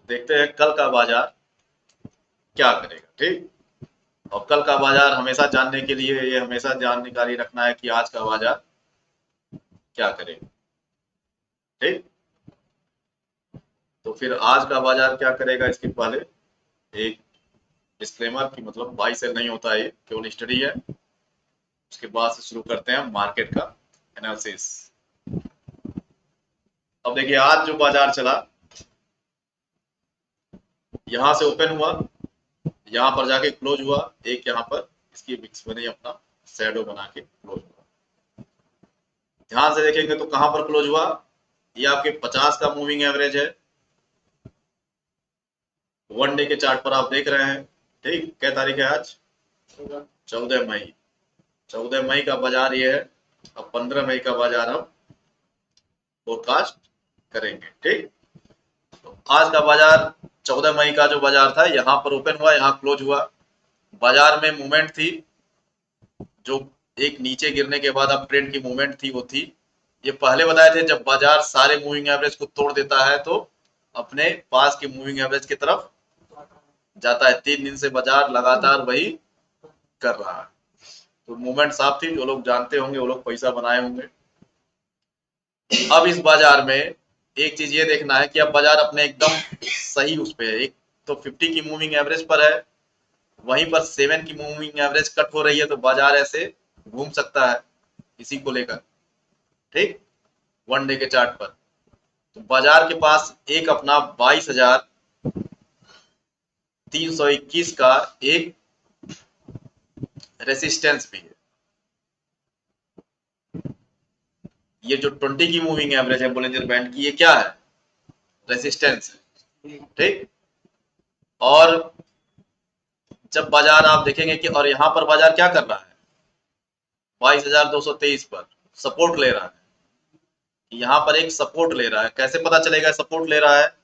देखते हैं कल का बाजार क्या करेगा। ठीक। और कल का बाजार हमेशा जानने के लिए ये हमेशा जानकारी रखना है कि आज का बाजार क्या करेगा। ठीक। तो फिर आज का बाजार क्या करेगा इसके पहले एक डिस्क्लेमर की मतलब बाई सेल नहीं होता है, ये केवल स्टडी है। उसके बाद से शुरू करते हैं मार्केट का एनालिसिस। अब देखिए आज जो बाजार चला, यहां से ओपन हुआ, यहाँ पर जाके क्लोज हुआ, एक यहाँ पर इसकी विक्स बनी अपना शैडो बना के क्लोज हुआ। ध्यान से देखेंगे तो कहां पर क्लोज हुआ, ये आपके 50 का मूविंग एवरेज है। वन डे के चार्ट पर आप देख रहे हैं। ठीक। क्या तारीख है आज? 14 मई। 14 मई का बाजार ये है। अब 15 मई का बाजार हम फोरकास्ट करेंगे। ठीक। तो आज का बाजार 14 मई का जो बाजार था, यहाँ पर ओपन हुआ, यहाँ क्लोज हुआ। बाजार में मूवमेंट थी, जो एक नीचे गिरने के बाद अब ट्रेंड की मूवमेंट थी वो थी। ये पहले बताए थे जब बाजार सारे मूविंग एवरेज को तोड़ देता है तो अपने पास की मूविंग एवरेज की तरफ जाता है। 3 दिन से बाजार लगातार वही कर रहा है। तो मूवमेंट साफ थी, जो लोग जानते होंगे वो लोग पैसा बनाए होंगे। अब इस बाजार में एक चीज ये देखना है कि अब बाजार अपने एकदम सही उस पे है। एक तो 50 की मूविंग एवरेज पर है, वहीं पर 7 की मूविंग एवरेज कट हो रही है, तो बाजार ऐसे घूम सकता है इसी को लेकर। ठीक। वन डे के चार्ट पर तो बाजार के पास एक अपना 22,321 का एक रेसिस्टेंस भी है। ये जो 20 की मूविंग एवरेज है बोलिंजर बैंड की, ये क्या है? रेसिस्टेंस है। ठीक। और जब बाजार आप देखेंगे कि और यहाँ पर बाजार क्या कर रहा है, 22,223 पर सपोर्ट ले रहा है। यहाँ पर एक सपोर्ट ले रहा है। कैसे पता चलेगा सपोर्ट ले रहा है?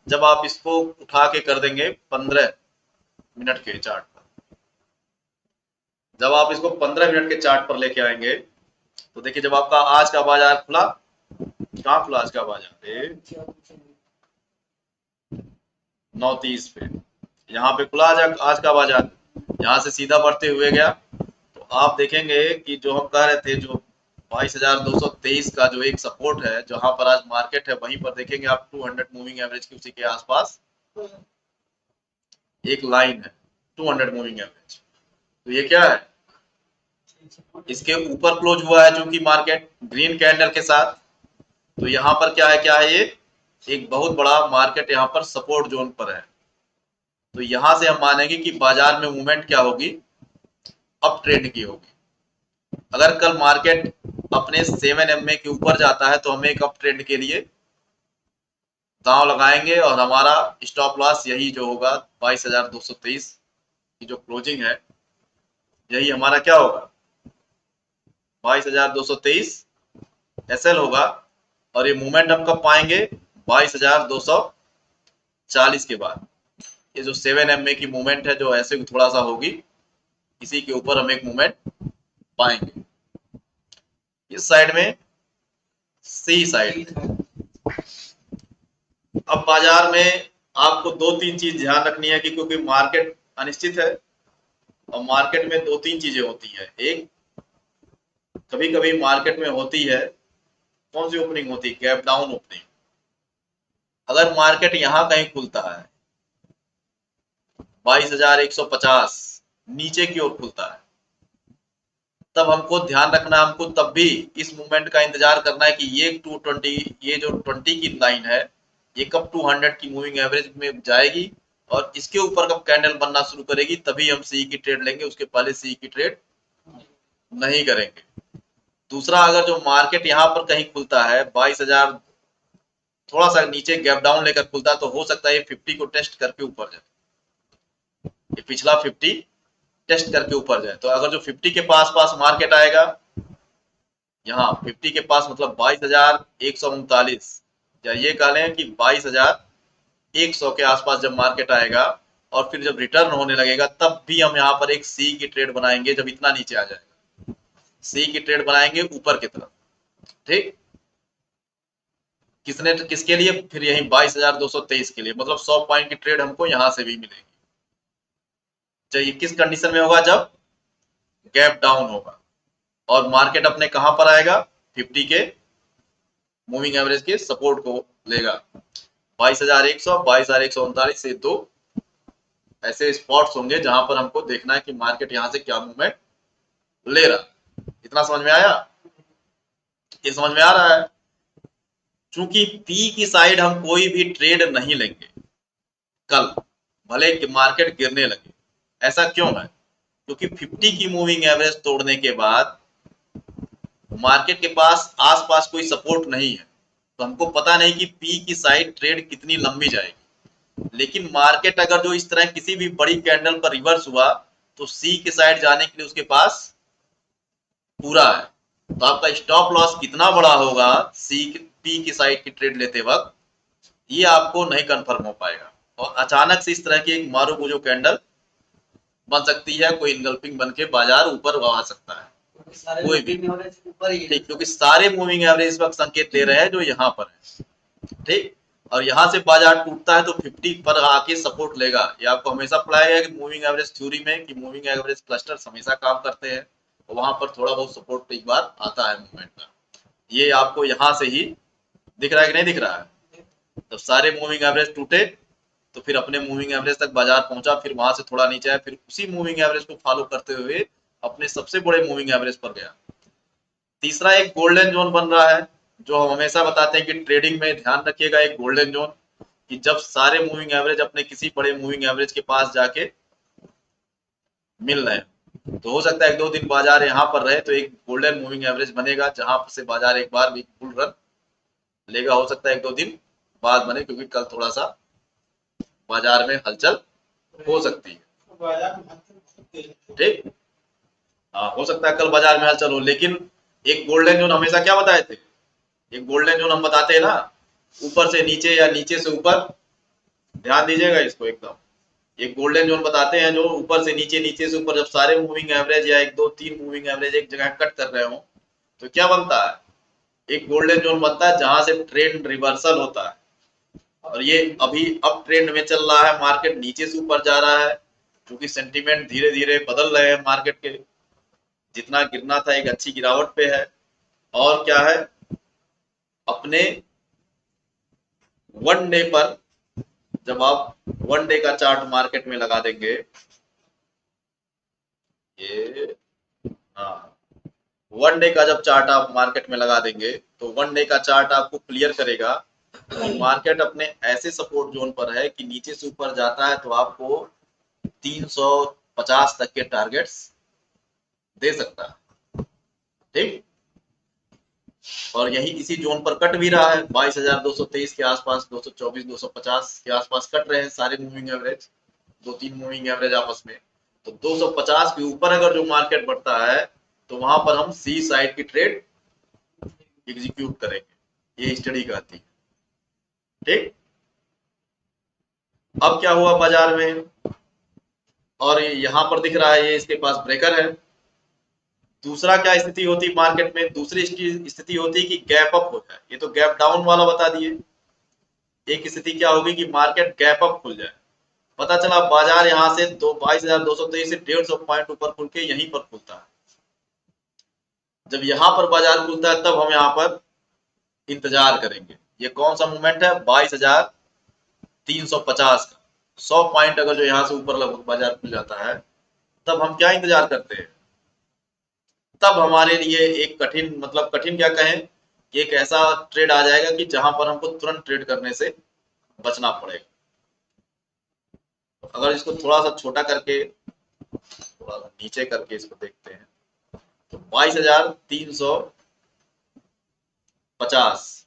जब आप इसको उठा के कर देंगे 15 मिनट के चार्ट पर। जब आप इसको 15 मिनट के चार्ट पर लेके आएंगे तो देखिए, जब आपका आज का बाजार खुला, कहाँ खुला आज का बाजार? 9:30 पे यहाँ पे खुला आज का बाजार। यहाँ से सीधा बढ़ते हुए गया। तो आप देखेंगे कि जो हम कह रहे थे, जो 22,223 का जो एक सपोर्ट है जहां पर आज मार्केट है, वहीं पर देखेंगे आप 200 मूविंग एवरेज की उसी के आसपास एक लाइन है, 200 मूविंग एवरेज। तो ये क्या है? इसके ऊपर क्लोज हुआ है चूंकि मार्केट ग्रीन कैंडल के साथ। तो यहाँ पर क्या है, ये एक बहुत बड़ा मार्केट यहाँ पर सपोर्ट जोन पर है। तो यहां से हम मानेंगे कि बाजार में मूवमेंट क्या होगी, अप ट्रेंड की होगी। अगर कल मार्केट अपने 7 MA के ऊपर जाता है तो हमें एक अप ट्रेंड के लिए दांव लगाएंगे और हमारा स्टॉप लॉस यही जो होगा 22,223 की जो क्लोजिंग है, यही हमारा क्या होगा, 22,223 एसएल होगा। और ये मूवमेंट हम कब पाएंगे? 22,240 के बाद। ये जो 7 MA की मूवमेंट है जो ऐसे थोड़ा सा होगी, इसी के ऊपर हम एक मूवमेंट पाएंगे। इस साइड में सी साइड। अब बाजार में आपको 2-3 चीज ध्यान रखनी है कि क्योंकि मार्केट अनिश्चित है और मार्केट में 2-3 चीजें होती है। एक, कभी कभी मार्केट में होती है, कौन सी ओपनिंग होती है? Gap down opening. अगर मार्केट यहां कहीं खुलता है 22,150 नीचे की ओर खुलता है, तब हमको ध्यान रखना, हमको तब भी इस मूवमेंट का इंतजार करना है कि ये 220, ये जो 20 की लाइन है, ये कब 200 की मूविंग एवरेज में जाएगी और इसके ऊपर कब कैंडल बनना शुरू करेगी, तभी हम सी की ट्रेड लेंगे। उसके पहले सी की ट्रेड नहीं करेंगे। दूसरा, अगर जो मार्केट यहाँ पर कहीं खुलता है 22,000 थोड़ा सा नीचे गैप डाउन लेकर खुलता है, तो हो सकता है ये 50 को टेस्ट करके ऊपर जाए, ये पिछला 50 टेस्ट करके ऊपर जाए। तो अगर जो 50 के पास पास मार्केट आएगा, यहाँ 50 के पास मतलब 22,139, या ये कह लें कि 22,100 के आसपास जब मार्केट आएगा और फिर जब रिटर्न होने लगेगा, तब भी हम यहाँ पर एक सी की ट्रेड बनाएंगे। जब इतना नीचे आ जाएगा, सी की ट्रेड बनाएंगे ऊपर की तरफ। ठीक। किसने किसके लिए, फिर यही 22,223 के लिए, मतलब 100 पॉइंट की ट्रेड हमको यहां से भी मिलेगी। चाहिए किस कंडीशन में होगा, जब गैप डाउन होगा और मार्केट अपने कहां पर आएगा, 50 के मूविंग एवरेज के सपोर्ट को लेगा। 22,100, 22,139 से दो ऐसे स्पॉट्स होंगे जहां पर हमको देखना है कि मार्केट यहां से क्या मूवमेंट ले रहा। इतना समझ में आया, ये समझ में आ रहा है। चूंकि पी की साइड हम कोई भी ट्रेड नहीं लेंगे कल, भले कि मार्केट गिरने लगे। ऐसा क्यों है, क्योंकि 50 की मूविंग एवरेज तोड़ने के बाद मार्केट के पास आसपास कोई सपोर्ट नहीं है, तो हमको पता नहीं कि पी की साइड ट्रेड कितनी लंबी जाएगी। लेकिन मार्केट अगर जो इस तरह किसी भी बड़ी कैंडल पर रिवर्स हुआ तो सी की साइड जाने के लिए उसके पास पूरा है। तो आपका स्टॉप लॉस कितना बड़ा होगा सी पी की साइड की ट्रेड लेते वक्त, ये आपको नहीं कंफर्म हो पाएगा। और अचानक से इस तरह की एक मारूबुजो कैंडल बन सकती है, कोई इनगल्फिंग बन के बाजार ऊपर आ सकता है, कोई भी ठीक, क्योंकि सारे मूविंग एवरेज इस वक्त संकेत दे रहे हैं जो यहाँ पर है। ठीक, और यहाँ से बाजार टूटता है तो 50 पर आके सपोर्ट लेगा। ये आपको हमेशा पढ़ाया गया कि मूविंग एवरेज थ्योरी में कि मूविंग एवरेज क्लस्टर हमेशा काम करते हैं, और वहां पर थोड़ा बहुत सपोर्ट एक बार आता है मूवमेंट का। ये आपको यहाँ से ही दिख रहा है कि नहीं दिख रहा है। जब सारे मूविंग एवरेज टूटे तो फिर अपने मूविंग एवरेज तक बाजार पहुंचा, फिर वहां से थोड़ा नीचे आया, फिर उसी मूविंग एवरेज को फॉलो करते हुए अपने सबसे बड़े मूविंग एवरेज पर गया। तीसरा एक गोल्डन जोन बन रहा है, जो हम हमेशा बताते हैं कि ट्रेडिंग में ध्यान रखिएगा, एक गोल्डन जोन कि जब सारे मूविंग एवरेज अपने किसी बड़े मूविंग एवरेज के पास जाके मिल रहे हैं, तो हो सकता है एक दो दिन बाजार यहाँ पर रहे तो एक गोल्डन मूविंग एवरेज बनेगा जहां से बाजार एक बार भी बुल रन लेगा। हो सकता है एक दो दिन बाद बने, क्योंकि कल थोड़ा सा बाजार में हलचल हो सकती है। ठीक, हाँ हो सकता है कल बाजार में हलचल हो, लेकिन एक गोल्डन जोन हमेशा क्या बताए थे, एक गोल्डन जोन हम बताते हैं ना, ऊपर से नीचे या नीचे से ऊपर, ध्यान दीजिएगा इसको एकदम। एक गोल्डन जोन बताते हैं जो ऊपर से नीचे, नीचे से ऊपर, जब सारे मूविंग एवरेज या एक दो तीन मूविंग एवरेज एक जगह कट कर रहे हो तो क्या बनता है, एक गोल्डन जोन बनता है जहां से ट्रेंड रिवर्सल होता है। और ये अभी अप ट्रेंड में चल रहा है, मार्केट नीचे से ऊपर जा रहा है, क्योंकि सेंटीमेंट धीरे धीरे बदल रहे हैं मार्केट के। जितना गिरना था एक अच्छी गिरावट पे है। और क्या है, अपने वन डे पर जब आप वन डे का चार्ट मार्केट में लगा देंगे, ये हाँ, वन डे का जब चार्ट आप मार्केट में लगा देंगे तो वन डे का चार्ट आपको क्लियर करेगा कि मार्केट अपने ऐसे सपोर्ट जोन पर है कि नीचे से ऊपर जाता है तो आपको 350 तक के टारगेट्स दे सकता है। ठीक, और यही इसी जोन पर कट भी रहा है, 22,223 के आसपास, 224, 250 के आसपास कट रहे हैं सारे मूविंग एवरेज, दो तीन मूविंग एवरेज आपस में। तो 250 के ऊपर अगर जो मार्केट बढ़ता है तो वहां पर हम सी साइड की ट्रेड एग्जीक्यूट करेंगे, ये स्टडी कहती है। ठीक, अब क्या हुआ बाजार में, और यहाँ पर दिख रहा है ये इसके पास ब्रेकर है। दूसरा क्या स्थिति होती मार्केट में, दूसरी स्थिति होती कि गैप अप हो जाए, ये तो गैप डाउन वाला बता दिए। एक स्थिति क्या होगी कि मार्केट गैप अप खुल जाए, पता चला बाजार यहाँ से 22,223 से 150 पॉइंट ऊपर खुल के यहीं पर खुलता है। जब यहाँ पर बाजार खुलता है तब हम यहाँ पर इंतजार करेंगे। ये कौन सा मूवमेंट है, 22,350 का 100 पॉइंट अगर जो यहाँ से ऊपर लगभग बाजार खुल जाता है तब हम क्या इंतजार करते हैं, तब हमारे लिए एक कठिन, मतलब कठिन क्या कहें कि एक ऐसा ट्रेड आ जाएगा कि जहां पर हमको तुरंत ट्रेड करने से बचना पड़ेगा। अगर इसको थोड़ा सा छोटा करके, थोड़ा सा नीचे करके इसको देखते हैं तो 22,350,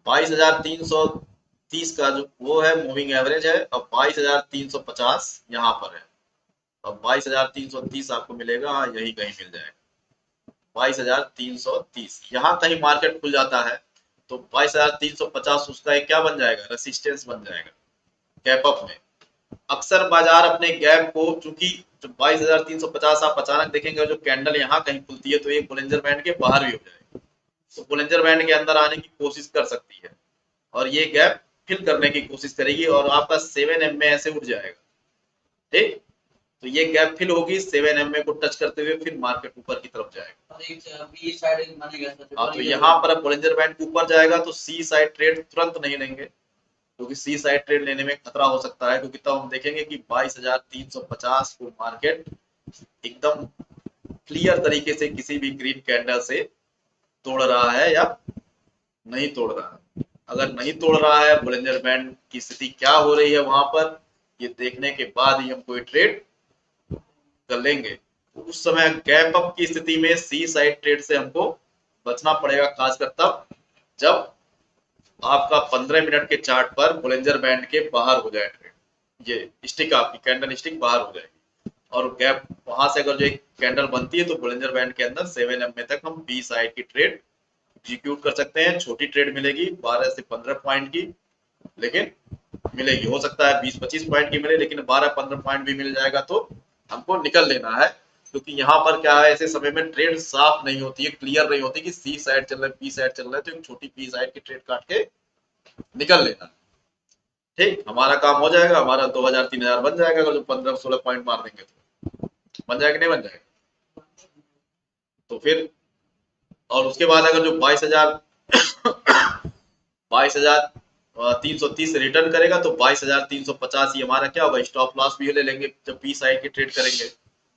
22,330 का जो वो है मूविंग एवरेज है, और 22,350 यहाँ पर है। अब 22,330 आपको मिलेगा, हाँ यही कहीं मिल जाएगा, 22,330 यहाँ कहीं मार्केट खुल जाता है तो 22,350 उसका एक क्या बन जाएगा, रेसिस्टेंस बन जाएगा गैप अप में। अक्सर बाजार अपने गैप को, चूंकि जब 22,350 आप अचानक देखेंगे जो कैंडल यहाँ कहीं खुलती है तो ये बोलिंजर बैंड के बाहर भी हो जाएगी, तो बोलिंजर बैंड के अंदर आने की कोशिश कर सकती है और ये गैप फिल करने की कोशिश करेगी और आपका 7 MA ऐसे उठ जाएगा। ठीक, तो ये गैप फिल होगी 7 MA को टच करते हुए, फिर मार्केट ऊपर की तरफ जाएगा। हाँ, तो यहाँ पर बोलिंजर बैंड के ऊपर जाएगा तो सी साइड ट्रेड तुरंत नहीं लेंगे, क्योंकि सी साइड ट्रेड लेने में खतरा हो सकता है, क्योंकि तब हम देखेंगे कि 22,350 को मार्केट एकदम क्लियर तरीके से किसी भी ग्रीन कैंडल से तोड़ रहा है या नहीं तोड़ रहा है। अगर नहीं तोड़ रहा है, बोलिंजर बैंड की स्थिति क्या हो रही है वहां पर, ये देखने के बाद ही हम कोई ट्रेड कर लेंगे। उस समय गैप अप की स्थिति में सी साइड ट्रेड से हमको बचना पड़ेगा, खासकर तब जब आपका 15 मिनट के चार्ट पर बोलिंजर बैंड के बाहर हो जाए ट्रेड, ये स्टिक आपकी कैंडल स्टिक बाहर हो जाएगी और गैप वहां से अगर जो एक कैंडल बनती है तो बोलिंजर बैंड के अंदर 7 MA तक हम बी साइड की ट्रेड एग्जीक्यूट कर सकते हैं। छोटी ट्रेड मिलेगी 12 से 15 पॉइंट की, लेकिन मिलेगी। हो सकता है 20-25 पॉइंट की मिले, लेकिन 12-15 पॉइंट भी मिल जाएगा तो हमको निकल लेना है, क्योंकि यहाँ पर क्या है, ऐसे समय में ट्रेड साफ नहीं होती है, क्लियर नहीं होती कि सी साइड चल रहा है, पी साइड चल रहा है, तो एक छोटी पी साइड की ट्रेड काट के निकल लेना। ठीक, हमारा काम हो जाएगा, हमारा 2000-3000 बन जाएगा। अगर जो 15-16 पॉइंट मार देंगे तो बन जाएगा, नहीं बन जाएगा? तो फिर और उसके बाद अगर जो 22,330 रिटर्न करेगा तो 22,350 ही हमारा क्या होगा, स्टॉप लॉस भी ले लेंगे जब पी साइड की ट्रेड करेंगे।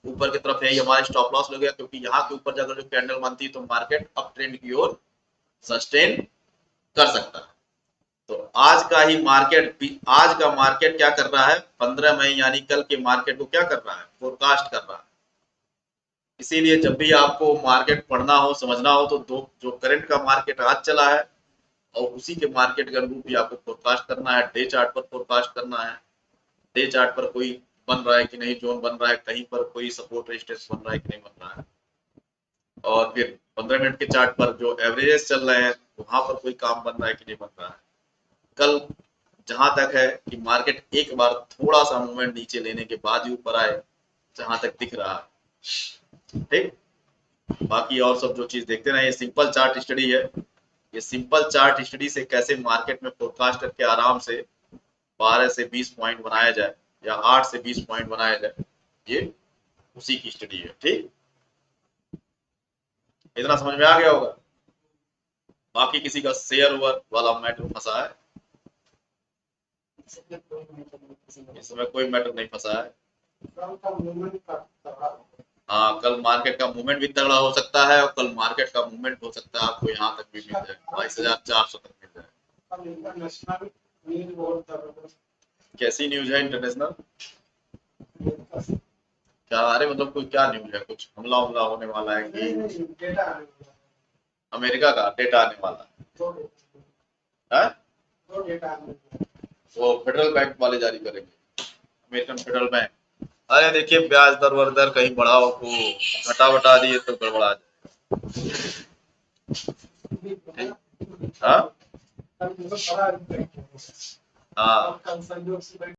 ऊपर की तरफ यही हमारा स्टॉप लॉस हो गया, क्योंकि यहाँ के ऊपर जाकर जो कैंडल बनती है तो मार्केट अप ट्रेंड की ओर सस्टेन कर सकता है। तो आज का मार्केट क्या कर रहा है, 15 मई यानी कल के मार्केट को क्या कर रहा है, फोरकास्ट कर रहा है। इसीलिए जब भी आपको मार्केट पढ़ना हो, समझना हो, तो जो करंट का मार्केट आज चला है और उसी के मार्केट का अनुरूप भी आपको फोरकास्ट करना है, डे चार्ट पर फोरकास्ट करना है। डे चार्ट पर कोई बन रहा है कि नहीं, जोन बन रहा है, कहीं पर कोई सपोर्ट रेजिस्टेंस बन रहा है कि नहीं बन रहा है, और फिर 15 मिनट के चार्ट पर जो एवरेजेस चल रहे हैं वहां पर कोई काम बन रहा है कि नहीं बन रहा है। कल जहां तक है कि मार्केट एक बार थोड़ा सा मूवमेंट नीचे लेने के बाद ही ऊपर आए, जहां तक दिख रहा है। ठीक, बाकी और सब जो चीज देखते रहे, ये सिंपल चार्ट स्टडी है। ये सिंपल चार्ट स्टडी से कैसे मार्केट में फोरकास्ट करके आराम से 12 से 20 पॉइंट बनाया जाए या 8 से 20 पॉइंट बनाया जाए, ये उसी की स्टडी है। ठीक, इतना समझ में आ गया होगा। बाकी किसी का शेयर ओवर वाला मैटर फंसा है? इस समय कोई मैटर नहीं फंसा है। हाँ, कल मार्केट का मूवमेंट भी तगड़ा हो सकता है और कल मार्केट का मूवमेंट हो सकता है आपको यहाँ तक भी मिल जाए, 22,400 तक मिल जाए। कैसी न्यूज है इंटरनेशनल? क्या, अरे मतलब कोई क्या न्यूज है, कुछ हमला होने वाला है कि अमेरिका का डेटा आने वाला है? वो फेडरल बैंक वाले जारी करेंगे, अमेरिकन फेडरल बैंक। अरे देखिए, ब्याज दर कहीं बढ़ाओ को घटा दिए तो गड़बड़ा जाए। हाँ हाँ,